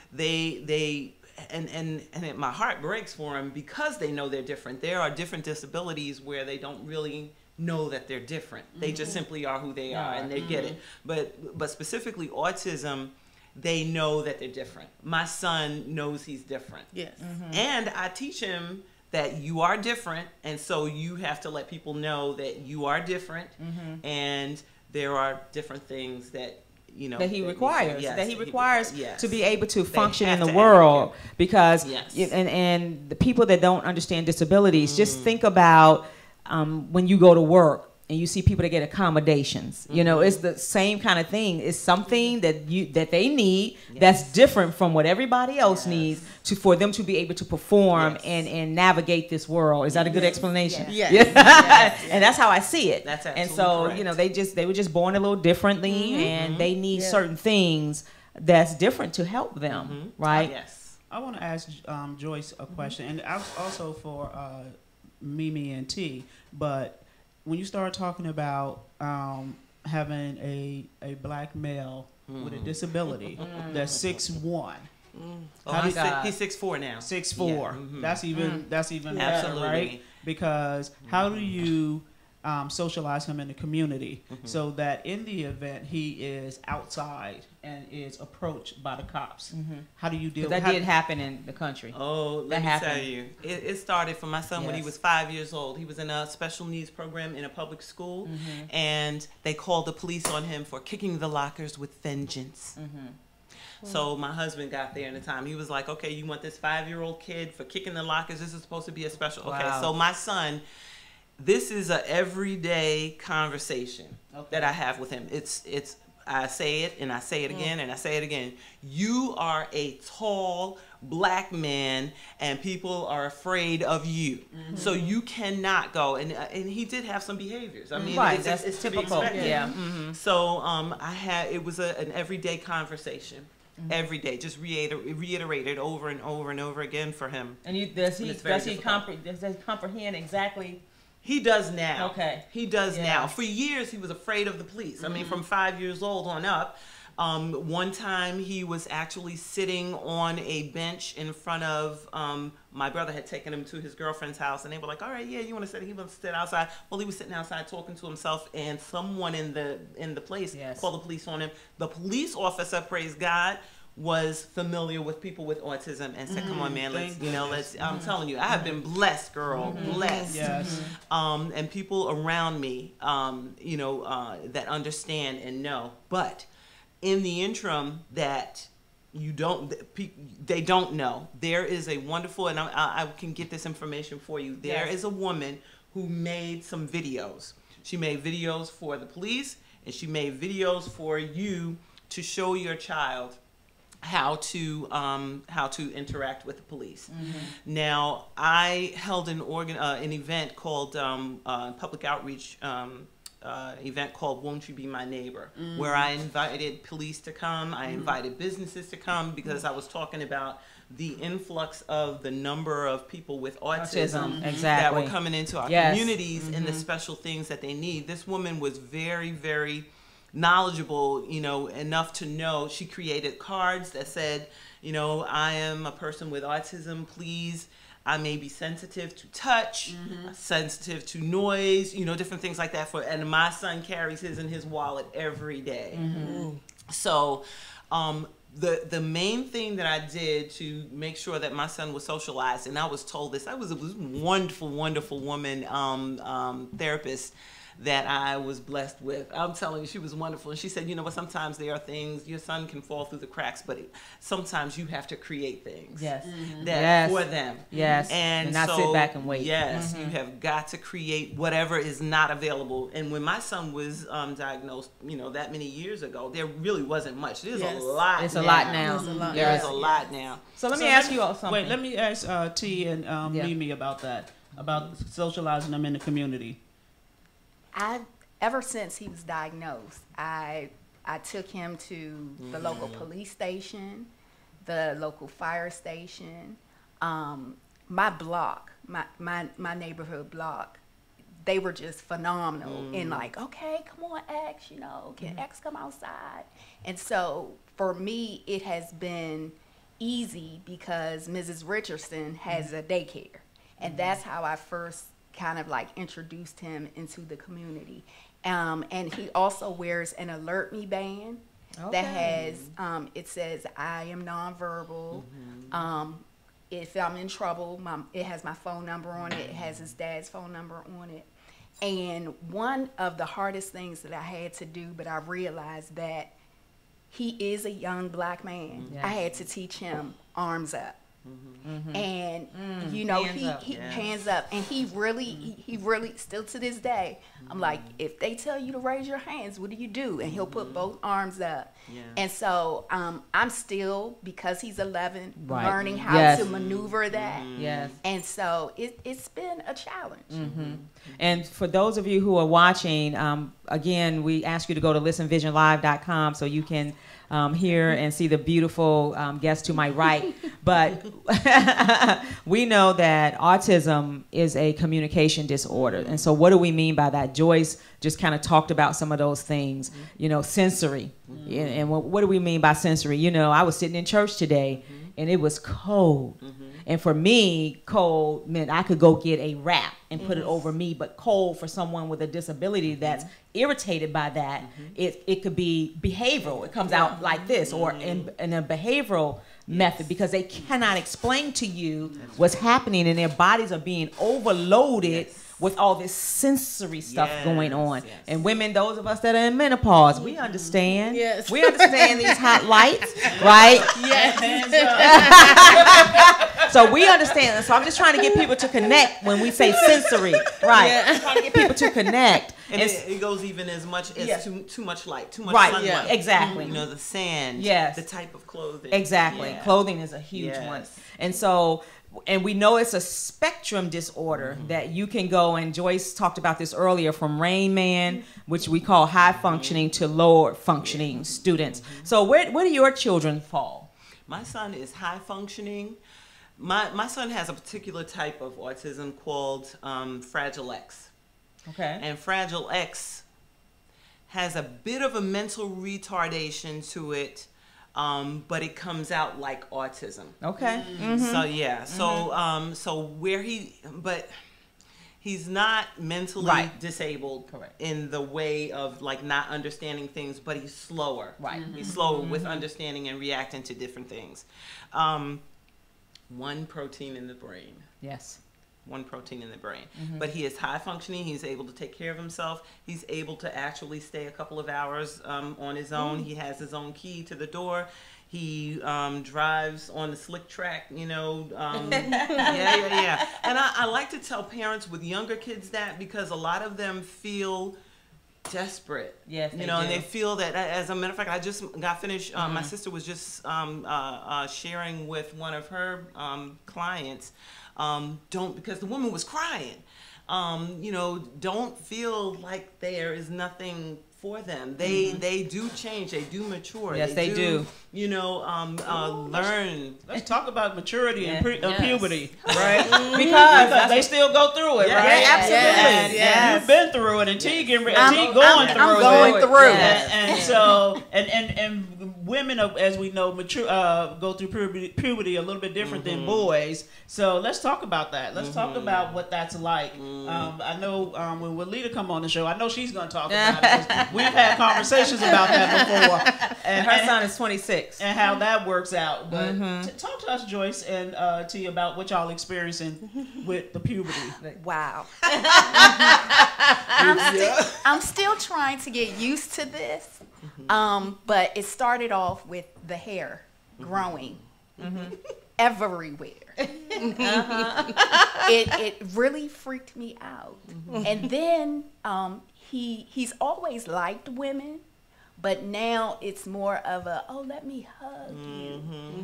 Speaker 6: my heart breaks for them because they know they're different. There are different disabilities where they don't really know that they're different. They just simply are who they are, and they get it. But specifically autism, they know that they're different. My son knows he's different. Yes. And I teach him that you are different, and so you have to let people know that you are different, and there are different things that you know,
Speaker 3: that he requires,
Speaker 6: yes.
Speaker 3: to be able to
Speaker 6: They
Speaker 3: function in
Speaker 6: have
Speaker 3: the
Speaker 6: to
Speaker 3: world.
Speaker 6: advocate.
Speaker 3: Because
Speaker 6: Yes.
Speaker 3: and the people that don't understand disabilities, just think about when you go to work and you see people that get accommodations. You know, it's the same kind of thing. It's something that they need that's different from what everybody else needs for them to be able to perform and navigate this world. Is that a good explanation?
Speaker 4: Yes.
Speaker 3: Yeah. And that's how I see it.
Speaker 6: That's
Speaker 3: and
Speaker 6: absolutely
Speaker 3: so,
Speaker 6: correct.
Speaker 3: you know, they were just born a little differently, and they need certain things that's different to help them, right?
Speaker 6: Yes.
Speaker 2: I want to ask Joyce a question, and also for Mimi and T. But when you start talking about having a black male with a disability that's 6'1",
Speaker 6: He's 6'4" now.
Speaker 2: 6'4", that's even better,
Speaker 6: Absolutely.
Speaker 2: right? Because how do you socialize him in the community so that in the event he is outside and is approached by the cops? How do you deal with
Speaker 3: That did happen in the country.
Speaker 6: Oh, let me tell you. It started for my son when he
Speaker 3: Yes.
Speaker 6: was 5 years old. He was in a special needs program in a public school, and they called the police on him for kicking the lockers with vengeance. So my husband got there in the time. He was like, okay, you want this 5-year-old kid for kicking the lockers? This is supposed to be a special.
Speaker 3: Wow.
Speaker 6: Okay, so my son, this is a everyday conversation that I have with him. I say it and I say it again and I say it again. You are a tall black man and people are afraid of you. So you cannot go. And he did have some behaviors. I mean,
Speaker 3: Right,
Speaker 6: it's to be
Speaker 3: typical.
Speaker 6: expected.
Speaker 3: Yeah.
Speaker 6: So it was an everyday conversation. Every day, just reiterated over and over and over again for him.
Speaker 3: And does he
Speaker 6: difficult.
Speaker 3: comprehend exactly?
Speaker 6: He does now.
Speaker 3: Okay.
Speaker 6: He does now. For years, he was afraid of the police. I mean, from 5 years old on up. One time, he was actually sitting on a bench in front of my brother had taken him to his girlfriend's house, and they were like, "All right, yeah, you want to sit?" He wants to sit outside. Well, he was sitting outside talking to himself, and someone in the place called the police on him. The police officer, praise God, was familiar with people with autism and said, "Come on, man, let's." I'm telling you, I have been blessed, girl, blessed.
Speaker 2: Yes.
Speaker 6: And people around me, that understand and know. But in the interim, that they don't know. There is a wonderful, and I can get this information for you. There is a woman who made some videos. She made videos for the police, and she made videos for you to show your child how to interact with the police. Now, I held an event called public outreach event called "Won't You Be My Neighbor," where I invited police to come. I invited businesses to come because I was talking about the influx of the number of people with autism that were coming into our communities and the special things that they need. This woman was very, very knowledgeable, enough to know. She created cards that said, "I am a person with autism, please. I may be sensitive to touch, sensitive to noise, different things like that." And my son carries his in his wallet every day. So the main thing that I did to make sure that my son was socialized, and I was told this, I was a wonderful, wonderful woman, therapist that I was blessed with. I'm telling you, she was wonderful. And she said, sometimes there are things, your son can fall through the cracks, but sometimes you have to create things for them.
Speaker 3: Yes.
Speaker 6: And
Speaker 3: not sit back and wait.
Speaker 6: Yes, you have got to create whatever is not available. And when my son was diagnosed, that many years ago, there really wasn't much. There's a lot.
Speaker 3: It's a lot now.
Speaker 6: There's a lot now.
Speaker 3: So let me ask you all something.
Speaker 2: Wait, let me ask T and Mimi about that, about socializing them in the community.
Speaker 5: Ever since he was diagnosed, I took him to the local police station, the local fire station, my block, my neighborhood block. They were just phenomenal in like, okay, come on, X, can X come outside? And so for me, it has been easy because Mrs. Richardson has a daycare, and that's how I first kind of like introduced him into the community. And he also wears an alert me band that has, it says, "I am nonverbal." If I'm in trouble, it has my phone number on it. It has his dad's phone number on it. And one of the hardest things that I had to do, but I realized that he is a young black man. I had to teach him arms up. And you know, hands up, and he really still to this day, I'm like, if they tell you to raise your hands, what do you do? And he'll put both arms up. And so I'm still, because he's 11, learning how to maneuver that. And so it's been a challenge.
Speaker 3: And for those of you who are watching, again, we ask you to go to listenvisionlive.com so you can hear and see the beautiful guest to my right. But we know that autism is a communication disorder. And so what do we mean by that? Joyce just kind of talked about some of those things, you know, sensory. And what do we mean by sensory? You know, I was sitting in church today and it was cold. And for me, cold meant I could go get a wrap and put it over me, but cold for someone with a disability that's irritated by that, it could be behavioral. It comes out like this, or in a behavioral method, because they cannot explain to you what's happening, and their bodies are being overloaded with all this sensory stuff going on. And women, those of us that are in menopause, we understand. We understand these hot lights, right? So we understand. So I'm just trying to get people to connect when we say sensory, right? I'm trying to get people to connect.
Speaker 6: And it goes even as much as too much light, too much sunlight.
Speaker 3: Exactly.
Speaker 6: You know, the sand, the type of clothing.
Speaker 3: Exactly. Clothing is a huge one. And so, and we know it's a spectrum disorder that you can go, and Joyce talked about this earlier, from Rain Man, which we call high functioning, to lower functioning students. So where do your children fall?
Speaker 6: My son is high functioning. My son has a particular type of autism called Fragile X.
Speaker 3: Okay.
Speaker 6: And Fragile X has a bit of a mental retardation to it, but it comes out like autism.
Speaker 3: Okay.
Speaker 6: So so where but he's not mentally disabled in the way of like not understanding things, but he's slower. He's slower with understanding and reacting to different things. One protein in the brain. One protein in the brain. But he is high functioning. He's able to take care of himself. He's able to actually stay a couple of hours on his own. He has his own key to the door. He drives on the slick track, you know. And I like to tell parents with younger kids that, because a lot of them feel desperate.
Speaker 3: Yes,
Speaker 6: you know, and they feel that, as a matter of fact, I just got finished, my sister was just sharing with one of her clients, because the woman was crying, you know, don't feel like there is nothing for them. They do change. They do mature.
Speaker 3: Yes, they do.
Speaker 6: You know, learn.
Speaker 2: Let's talk about maturity and puberty, right?
Speaker 3: because
Speaker 2: they still go through it, right?
Speaker 3: Absolutely.
Speaker 2: You've been through it, and T going through it.
Speaker 5: I'm going through it.
Speaker 2: And so, and women, as we know, go through puberty a little bit different than boys. So let's talk about that. Let's talk about what that's like. I know when Walida come on the show, I know she's going to talk about it. We've had conversations about that before.
Speaker 3: And her son is 26.
Speaker 2: And how that works out. But talk to us, Joyce, and T, about what y'all experiencing with the puberty.
Speaker 5: Wow. I'm still trying to get used to this. But it started off with the hair growing everywhere. It really freaked me out. And then he's always liked women, but now it's more of a, oh, let me hug you,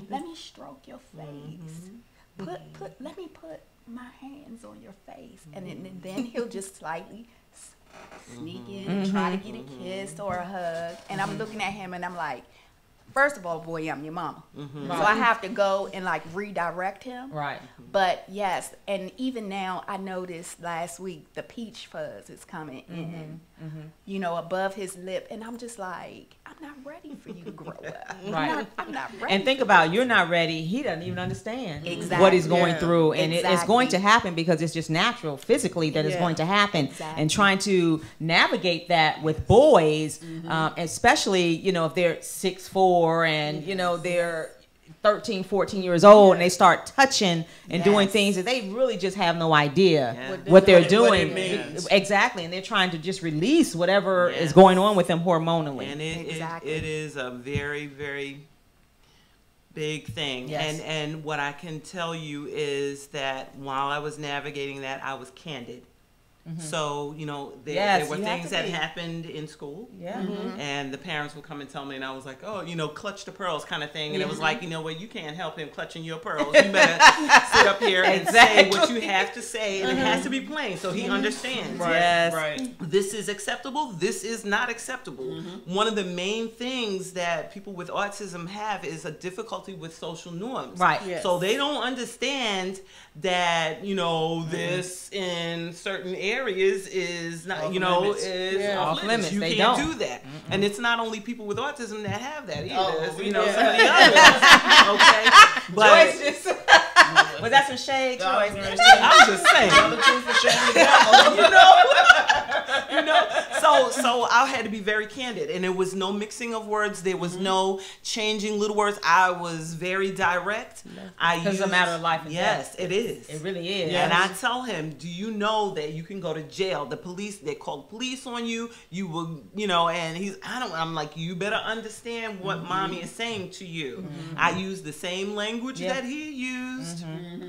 Speaker 5: let me stroke your face, let me put my hands on your face, and then he'll just slightly sneak in, try to get a kiss or a hug, and I'm looking at him and I'm like, first of all, boy, I'm your mama. So I have to go and like redirect him.
Speaker 3: Right.
Speaker 5: But yes, and even now I noticed last week the peach fuzz is coming in, you know, above his lip. And I'm just like, I'm not ready for you to grow up. I'm not ready.
Speaker 3: And think about, you're not ready. He doesn't even understand what he's going through. And it's going to happen because it's just natural physically that it's going to happen. And trying to navigate that with boys, especially, you know, if they're 6'4" and, you know, they're 13, 14 years old, and they start touching and doing things that they really just have no idea what they're doing.
Speaker 2: What it means.
Speaker 3: Exactly, and they're trying to just release whatever is going on with them hormonally.
Speaker 6: And it is a very, very big thing.
Speaker 3: Yes.
Speaker 6: And what I can tell you is that while I was navigating that, I was candid. So, you know, there were things that happened in school. And the parents would come and tell me, and I was like, oh, you know, clutch the pearls kind of thing. And it was like, you know what, you can't help him clutching your pearls. You better sit up here and say what you have to say, and it has to be plain so he understands.
Speaker 2: Right.
Speaker 6: This is acceptable. This is not acceptable. One of the main things that people with autism have is a difficulty with social norms.
Speaker 3: Right.
Speaker 4: Yes.
Speaker 6: So they don't understand that, you know, this in certain areas is not,
Speaker 2: Off
Speaker 6: you know,
Speaker 2: limits.
Speaker 6: is
Speaker 3: Off limits.
Speaker 6: You
Speaker 3: They
Speaker 6: can't
Speaker 3: don't.
Speaker 6: do that. And it's not only people with autism that have that either.
Speaker 2: Oh,
Speaker 6: It's,
Speaker 2: we
Speaker 6: you know,
Speaker 2: know.
Speaker 6: some of the others. Okay. But
Speaker 3: Joyce just was that some shade, Joyce?
Speaker 6: I'm just saying.
Speaker 2: Tell the truth and shame the devil.
Speaker 6: You know, so I had to be very candid, and there was no mixing of words. There was no changing little words. I was very direct.
Speaker 3: It's a matter of life and
Speaker 6: yes,
Speaker 3: death.
Speaker 6: it is.
Speaker 3: It really is.
Speaker 6: And I tell him, do you know that you can go to jail? The police, they call police on you. You will, you know, and I'm like, you better understand what mommy is saying to you. I used the same language that he used,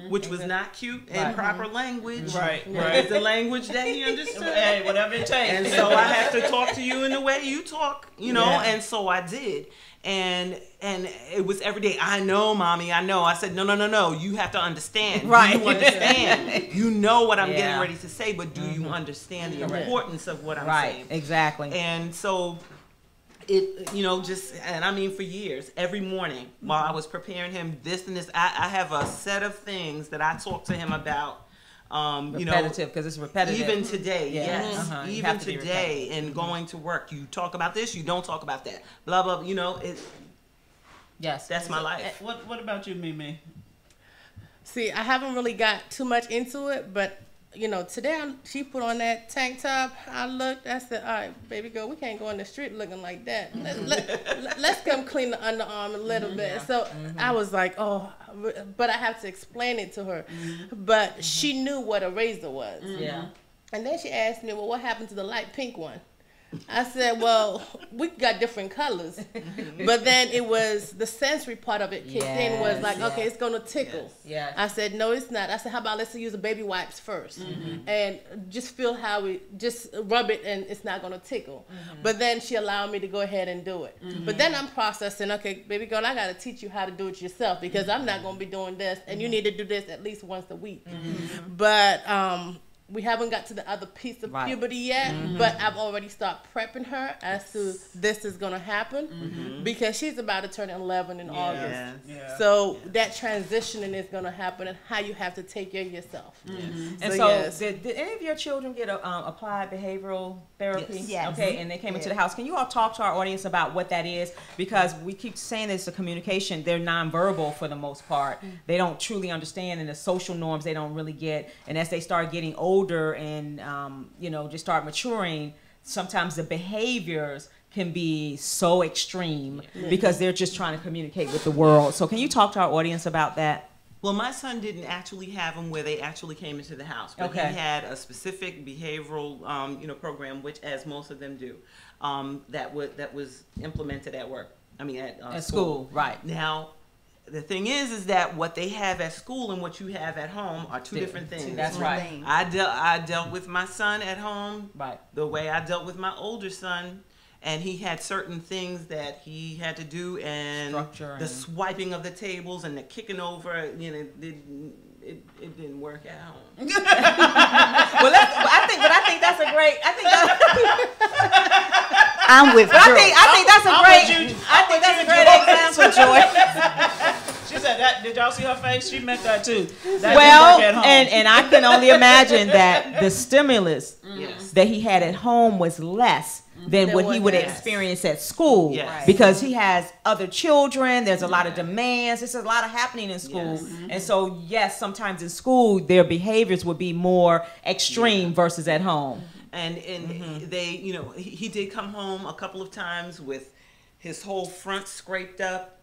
Speaker 6: which was not cute and proper language.
Speaker 2: Right.
Speaker 6: It's the language that he understood.
Speaker 2: Hey, whatever it takes.
Speaker 6: And so I have to talk to you in the way you talk, you know, and so I did. And it was every day. I know, mommy, I know. I said, no. You have to understand.
Speaker 3: Right.
Speaker 6: You understand. You know what I'm getting ready to say, but do you understand the importance of what I'm saying?
Speaker 3: Exactly.
Speaker 6: And so it, you know, just, and I mean for years, every morning while I was preparing him this and this, I have a set of things that I talk to him about.
Speaker 3: Repetitive, because it's repetitive.
Speaker 6: Even today, yes.
Speaker 3: You
Speaker 6: Even
Speaker 3: have to be
Speaker 6: today, and going to work, you talk about this, you don't talk about that. Blah blah. You know, that's my life.
Speaker 2: What about you, Mimi?
Speaker 4: See, I haven't really got too much into it, but you know, today she put on that tank top. I looked, I said, all right, baby girl, we can't go in the street looking like that. Let's come clean the underarm a little bit. So I was like, oh, but I have to explain it to her. But she knew what a razor was.
Speaker 3: Yeah.
Speaker 4: And then she asked me, well, what happened to the light pink one? I said, well, we got different colors. But then it was the sensory part of it kicked in, was like, okay, it's going to tickle.
Speaker 3: Yes.
Speaker 4: I said, no, it's not. I said, how about let's use the baby wipes first and just feel how we just rub it and it's not going to tickle. But then she allowed me to go ahead and do it. But then I'm processing, okay, baby girl, I got to teach you how to do it yourself, because I'm not going to be doing this, and you need to do this at least once a week. But we haven't got to the other piece of puberty yet, but I've already started prepping her as to this is going to happen, because she's about to turn 11 in August.
Speaker 2: Yeah.
Speaker 4: So that transitioning is going to happen, and how you have to take care of yourself.
Speaker 3: And so, did any of your children get applied behavioral therapy?
Speaker 5: Yes.
Speaker 3: Okay, and they came into the house. Can you all talk to our audience about what that is? Because we keep saying it's a communication. They're nonverbal for the most part. They don't truly understand, and the social norms they don't really get. And as they start getting older and you know, just start maturing, sometimes the behaviors can be so extreme because they're just trying to communicate with the world. So can you talk to our audience about that?
Speaker 6: Well, my son didn't actually have them where they actually came into the house, but he had a specific behavioral, you know, program, which, as most of them do, that was implemented at work. I mean, at school.
Speaker 3: Right.
Speaker 6: Now, the thing is that what they have at school and what you have at home are two different things.
Speaker 3: That's right.
Speaker 6: I dealt with my son at home the way I dealt with my older son. And he had certain things that he had to do, and the swiping of the tables and the kicking over, you know, it didn't work at home.
Speaker 3: I think that's a great.
Speaker 5: I'm with.
Speaker 3: I think that's a great example, Joy.
Speaker 2: She said that. Did y'all see her face? She meant that too.
Speaker 3: Well, and I can only imagine that the stimulus that he had at home was less than what he would experience at school, because he has other children. There's a lot of demands. There's a lot of happening in school, and so sometimes in school their behaviors would be more extreme versus at home.
Speaker 6: And they, you know, he did come home a couple of times with his whole front scraped up.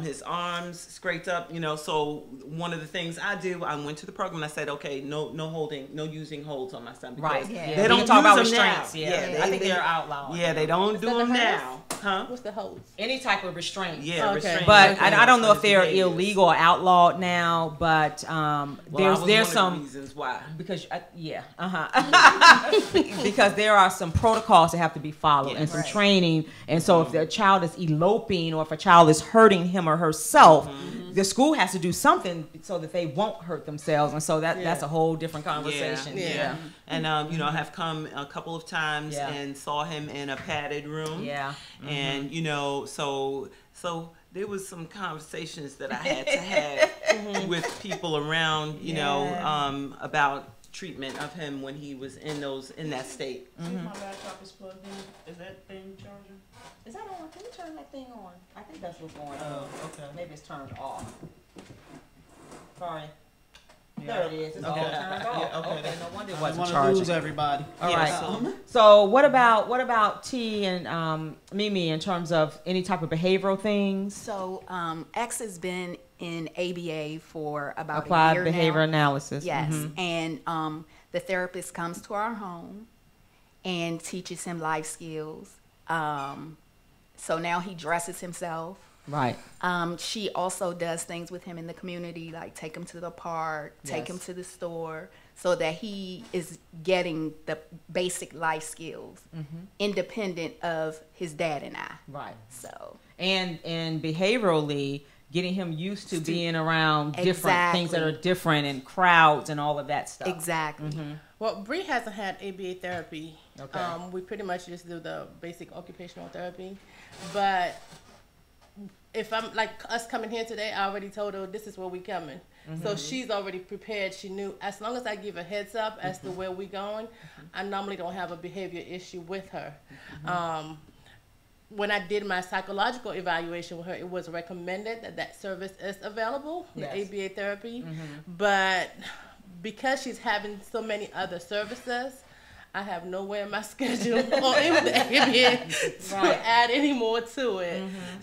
Speaker 6: his arms scraped up, you know. So one of the things I did, I went to the program and I said, okay, no holding, no using holds on my son. Because they don't
Speaker 3: talk about
Speaker 6: use them
Speaker 3: restraints.
Speaker 6: now.
Speaker 3: Yeah, I think they're outlawed.
Speaker 6: Yeah, they don't do them now. Huh?
Speaker 4: What's the holds?
Speaker 3: Any type of restraint.
Speaker 6: Yeah, restraint.
Speaker 3: But I don't know if they're illegal or outlawed now. But there's some
Speaker 6: reasons why.
Speaker 3: Because because there are some protocols that have to be followed and some training. And so if the child is eloping or if a child is hurting him or herself, the school has to do something so that they won't hurt themselves. And so that's a whole different conversation.
Speaker 6: Yeah. And you know, I have come a couple of times and saw him in a padded room. Yeah. And you know, so there was some conversations that I had to have with people around, you know, about treatment of him when he was in that state.
Speaker 2: My laptop is plugged in. Is that thing charging?
Speaker 3: Is that on? Can you turn that thing on? I think that's what's going on.
Speaker 2: Oh, okay.
Speaker 3: Maybe it's turned off. Sorry. There it is. It's all turned off. Okay. No wonder it wasn't charging.
Speaker 2: Lose everybody.
Speaker 3: All right. So what about T and Mimi in terms of any type of behavioral things?
Speaker 5: So X has been in ABA for about
Speaker 3: Applied
Speaker 5: a year
Speaker 3: behavior
Speaker 5: now.
Speaker 3: analysis.
Speaker 5: Yes, and the therapist comes to our home and teaches him life skills. So now he dresses himself.
Speaker 3: Right.
Speaker 5: She also does things with him in the community, like take him to the park, take him to the store, so that he is getting the basic life skills, independent of his dad and I.
Speaker 3: Right.
Speaker 5: So
Speaker 3: and behaviorally, getting him used to being around different things that are different and crowds and all of that stuff.
Speaker 5: Exactly.
Speaker 4: Well, Bree hasn't had ABA therapy.
Speaker 3: Okay.
Speaker 4: We pretty much just do the basic occupational therapy, but if I'm like us coming here today, I already told her this is where we coming. So she's already prepared. She knew as long as I give a heads up as to where we going, I normally don't have a behavior issue with her. When I did my psychological evaluation with her, it was recommended that service is available, the ABA therapy. But because she's having so many other services, I have nowhere in my schedule or in the ABA to add any more to it.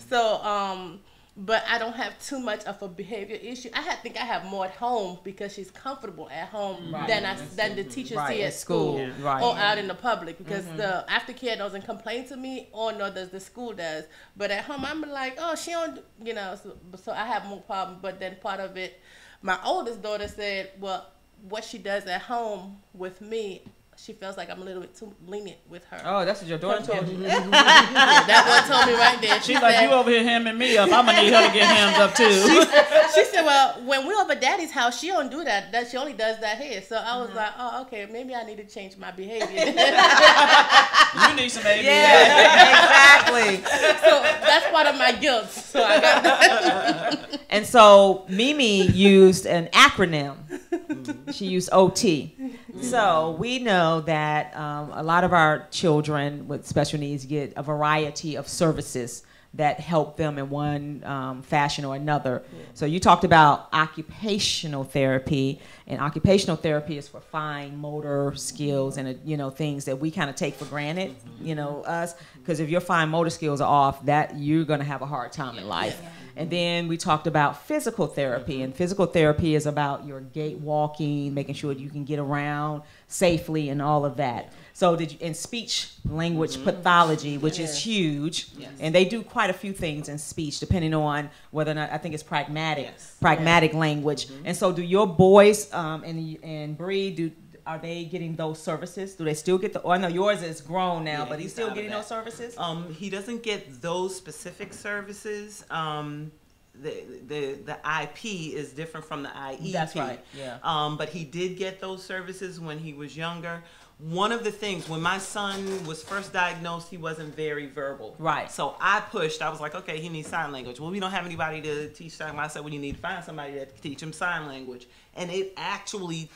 Speaker 4: So, but I don't have too much of a behavior issue. I think I have more at home because she's comfortable at home than the teachers see at school or out in the public, because the aftercare doesn't complain to me, or nor does the school does. But at home, I'm like, oh, she don't, you know. So I have more problem. But then part of it, my oldest daughter said, well, what she does at home with me, she feels like I'm a little bit too lenient with her.
Speaker 3: Oh, that's what your daughter told you?
Speaker 4: That one told me right there.
Speaker 2: She's like, you over here hemming me up. I'm going to need her to get hemmed up, too.
Speaker 4: She said, well, when we're over Daddy's house, she don't do that. She only does that here. So I was like, oh, okay, maybe I need to change my behavior.
Speaker 2: You need some ABA.
Speaker 3: Yeah, exactly.
Speaker 4: So that's part of my guilt. So I got that.
Speaker 3: And so Mimi used an acronym. She used OT. So we know that a lot of our children with special needs get a variety of services that help them in one fashion or another. So you talked about occupational therapy, and occupational therapy is for fine motor skills and things that we kind of take for granted, us, because if your fine motor skills are off, that you're going to have a hard time in life. And then we talked about physical therapy, and physical therapy is about your gait walking, making sure you can get around safely and all of that. So in speech language pathology, which is huge, and they do quite a few things in speech, depending on whether or not, I think it's pragmatic language. And so do your boys and Bree, are they getting those services? Do they still get I know yours is grown now, but he's still getting those services?
Speaker 6: He doesn't get those specific services. The IP is different from the IEP.
Speaker 3: That's right. Yeah.
Speaker 6: But he did get those services when he was younger. One of the things, when my son was first diagnosed, he wasn't very verbal.
Speaker 3: Right.
Speaker 6: So I was like, okay, he needs sign language. Well, we don't have anybody to teach sign language. I said, well, you need to find somebody to teach him sign language. And it actually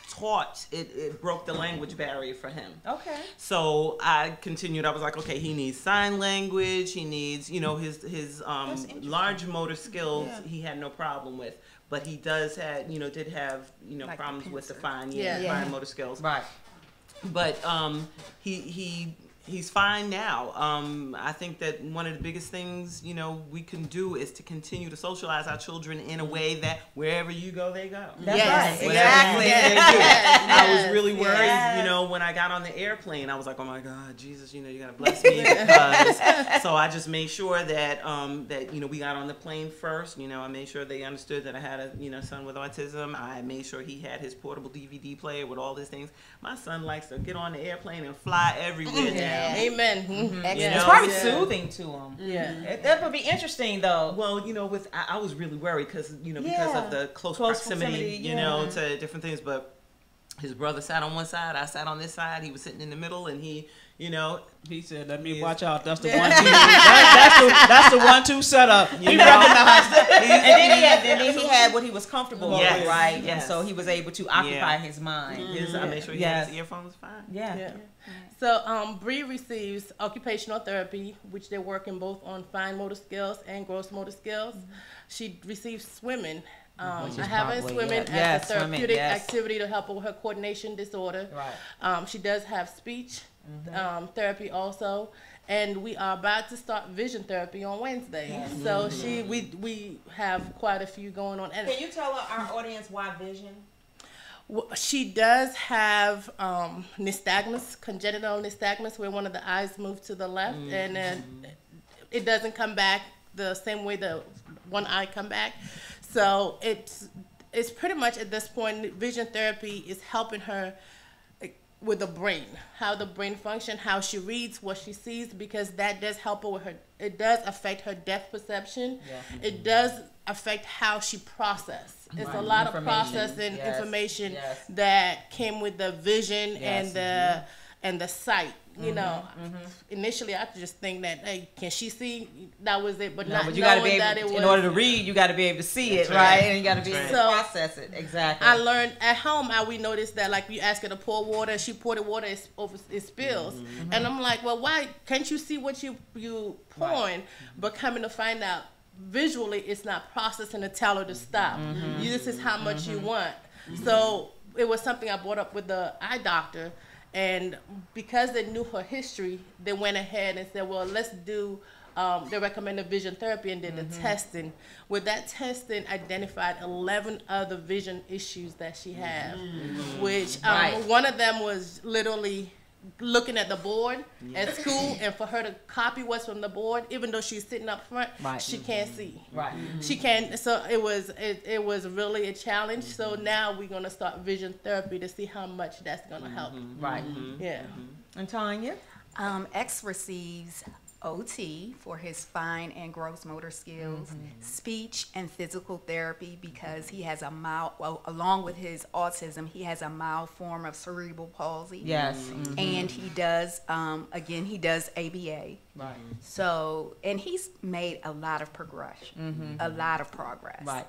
Speaker 6: it broke the language barrier for him.
Speaker 3: Okay.
Speaker 6: So I continued. I was like, okay, he needs sign language. He needs, his large motor skills. Yeah. He had no problem with, but he did have like problems with the fine motor skills.
Speaker 3: Right.
Speaker 6: But he He's fine now. I think that one of the biggest things, we can do is to continue to socialize our children in a way that wherever you go, they go.
Speaker 3: That's right.
Speaker 6: Exactly.
Speaker 3: Yes.
Speaker 6: I was really worried, when I got on the airplane. I was like, oh my God, Jesus, you gotta bless me because. So I just made sure that we got on the plane first. I made sure they understood that I had a son with autism. I made sure he had his portable DVD player with all these things. My son likes to get on the airplane and fly everywhere now.
Speaker 4: Amen. Mm-hmm.
Speaker 3: It's probably soothing to him.
Speaker 4: Yeah.
Speaker 3: That would be interesting, though.
Speaker 6: Well, I was really worried because because of the close proximity, to different things. But his brother sat on one side, I sat on this side. He was sitting in the middle, and he said, "Let me watch out. That's the 1-2. That's the 1-2 setup." He recognized it.
Speaker 3: And then he had what he was comfortable with, right?
Speaker 6: Yes.
Speaker 3: And so he was able to occupy his mind.
Speaker 6: I made sure he had his earphones fine.
Speaker 3: Yeah.
Speaker 4: So Bree receives occupational therapy, which they're working both on fine motor skills and gross motor skills. She receives swimming. I have her swimming as a therapeutic activity to help her with her coordination disorder.
Speaker 3: Right.
Speaker 4: She does have speech therapy also. And we are about to start vision therapy on Wednesday. Yes. So we have quite a few going on. And
Speaker 3: can you tell our audience why vision?
Speaker 4: She does have nystagmus, congenital nystagmus, where one of the eyes moves to the left, and then it doesn't come back the same way the one eye come back. So it's pretty much at this point, vision therapy is helping her with the brain, how the brain function, how she reads, what she sees, because that does help her with her. It does affect her depth perception. Yeah. It does affect how she processes. It's a lot of processing information that came with the vision and the sight. Initially I just think that, hey, can she see? That was it, but
Speaker 3: but you gotta be able, in order to read, you got to be able to see it, right? And you got to be able to process it. Exactly.
Speaker 4: I learned at home how we noticed that, like, you ask her to pour water, she poured the water, it spills, and I'm like, well, why can't you see what you pouring? Right. But coming to find out, visually, it's not processing to tell her to stop. This is how much you want. So it was something I brought up with the eye doctor. And because they knew her history, they went ahead and said, well, let's do, they recommended vision therapy and did the testing. With that testing, identified 11 other vision issues that she had, which one of them was literally looking at the board at school, and for her to copy what's from the board, even though she's sitting up front, she can't see. She can't. So it was really a challenge. So now we're gonna start vision therapy to see how much that's gonna help. Yeah.
Speaker 3: And Tanya,
Speaker 5: X receives OT for his fine and gross motor skills, speech and physical therapy because he has a mild, along with his autism, he has a mild form of cerebral palsy.
Speaker 3: Yes.
Speaker 5: And he does, again, he does ABA.
Speaker 3: Right.
Speaker 5: So, and he's made a lot of progression, a lot of progress.
Speaker 3: Right.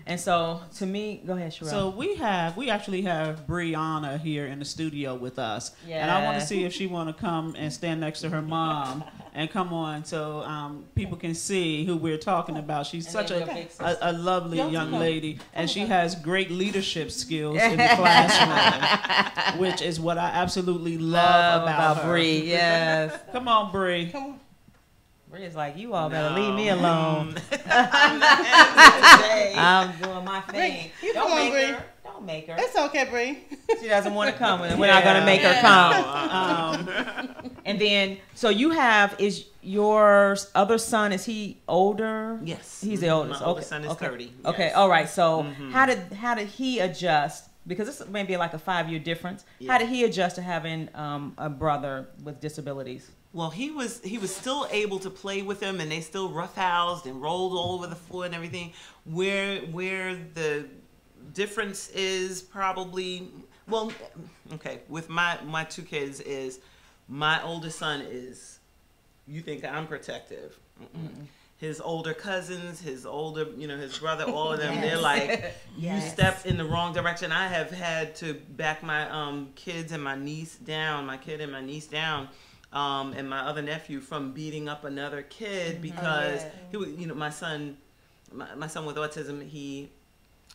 Speaker 3: And so, to me, go ahead, Sherelle.
Speaker 2: So we actually have Brianna here in the studio with us, and I want to see if she want to come and stand next to her mom and come on so people can see who we're talking about. She's such a lovely young lady, and she has great leadership skills in the classroom, which is what I absolutely love about her.
Speaker 3: Bree. Yes.
Speaker 2: Come on, Bree.
Speaker 3: Come on. Bree's like, you all better leave me alone. I'm doing my thing. Don't make her.
Speaker 4: It's okay, Bree.
Speaker 3: She doesn't want to come, and we're not going to make her come. And then, so you have, is your other son, is he older?
Speaker 6: Yes.
Speaker 3: He's the oldest.
Speaker 6: My oldest son is 30.
Speaker 3: Okay,
Speaker 6: yes.
Speaker 3: all right. So how did he adjust? Because this may be like a 5-year difference. How did he adjust to having a brother with disabilities?
Speaker 6: Well, he was still able to play with them, and they still roughhoused and rolled all over the floor and everything. Where the difference is probably, well, okay, with my two kids is, my oldest son is, you think I'm protective. His older cousins, his older, his brother, all of them, they're like, you stepped in the wrong direction. I have had to back my kids and my niece down, and my other nephew from beating up another kid because he was, my son with autism,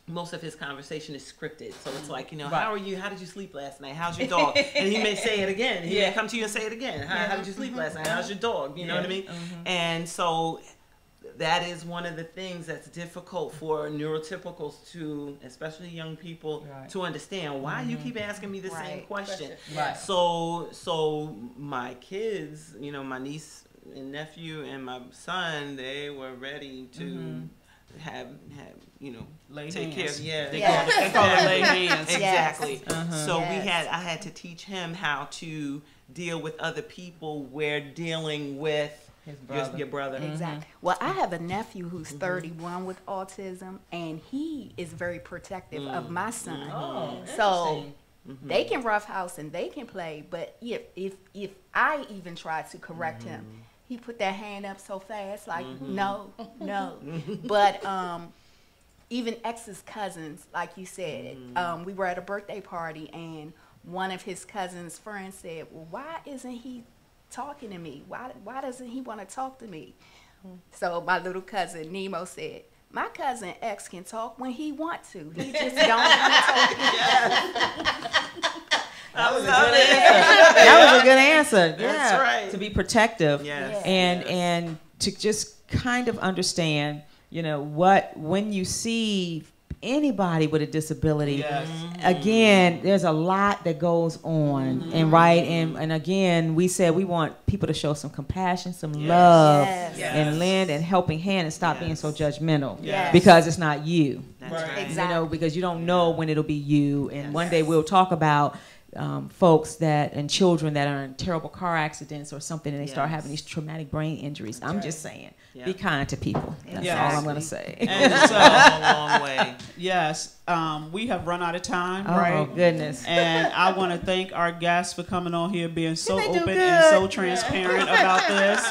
Speaker 6: most of his conversation is scripted. So it's like, how are you? How did you sleep last night? How's your dog? And he may say it again. He may come to you and say it again. How did you sleep last night? How's your dog? You know what I mean? And so that is one of the things that's difficult for neurotypicals to, especially young people, to understand. Why you keep asking me the same question?
Speaker 3: Right.
Speaker 6: So my kids, my niece and nephew and my son, they were ready to have
Speaker 2: lay
Speaker 6: take
Speaker 2: hands.
Speaker 6: care of
Speaker 2: They call it lay hands.
Speaker 6: Exactly.
Speaker 5: Yes.
Speaker 6: So I had to teach him how to deal with other people where dealing with your brother.
Speaker 5: Exactly. Well, I have a nephew who's 31 with autism, and he is very protective of my son.
Speaker 3: Oh,
Speaker 5: so they can roughhouse and they can play, but if I even try to correct him, he put that hand up so fast, like no. But even ex's cousins, like you said, we were at a birthday party, and one of his cousin's friends said, "Well, why isn't he talking to me? Why doesn't he want to talk to me?" So my little cousin Nemo said, "My cousin X can talk when he want to. He just don't want to talk."
Speaker 3: That was a good answer. That was a good answer.
Speaker 6: That's right.
Speaker 3: To be protective.
Speaker 6: Yes.
Speaker 3: And to just kind of understand, when you see anybody with a disability, again, there's a lot that goes on, and again, we said we want people to show some compassion, some love, and lend and helping hand, and stop being so judgmental, because it's not you.
Speaker 6: That's right.
Speaker 5: Exactly.
Speaker 3: Because you don't know when it'll be you, and one day we'll talk about folks and children that are in terrible car accidents or something, and they start having these traumatic brain injuries. I'm just saying, be kind to people. That's all I'm going to say.
Speaker 2: And so,
Speaker 6: a long way.
Speaker 2: Yes, we have run out of time,
Speaker 3: Oh,
Speaker 2: right?
Speaker 3: goodness.
Speaker 2: And I want to thank our guests for coming on here, being so open and so transparent about this.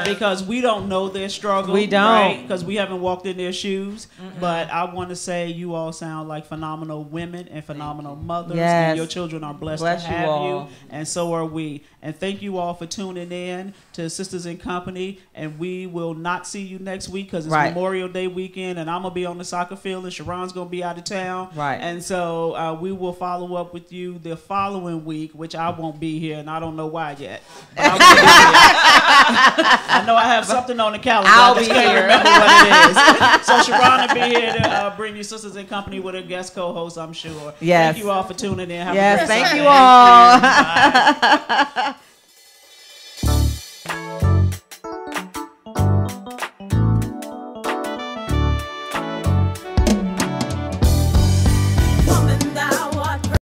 Speaker 2: Because we don't know their struggle.
Speaker 3: We don't.
Speaker 2: Because we haven't walked in their shoes. But I want to say you all sound like phenomenal women and phenomenal mothers.
Speaker 3: Yes.
Speaker 2: And your children are blessed
Speaker 3: Bless
Speaker 2: to
Speaker 3: you
Speaker 2: have
Speaker 3: all.
Speaker 2: you. And so are we. And thank you all for tuning in to Sisters in Company. And we will not see you next week because it's Memorial Day weekend. And I'm going to be on the soccer field, and Sharon's going to be out of town.
Speaker 3: Right.
Speaker 2: And so we will follow up with you the following week, which I won't be here, and I don't know why yet. But I will be here. I know I have something on the calendar.
Speaker 3: I'll
Speaker 2: I just
Speaker 3: be
Speaker 2: can't
Speaker 3: here.
Speaker 2: remember what it is. So Sharon will be here to bring you Sisters in Company with a guest co-host, I'm sure.
Speaker 3: Yes.
Speaker 2: Thank you all for tuning in. Have a
Speaker 3: Yes,
Speaker 2: great
Speaker 3: thank
Speaker 2: Sunday.
Speaker 3: you all.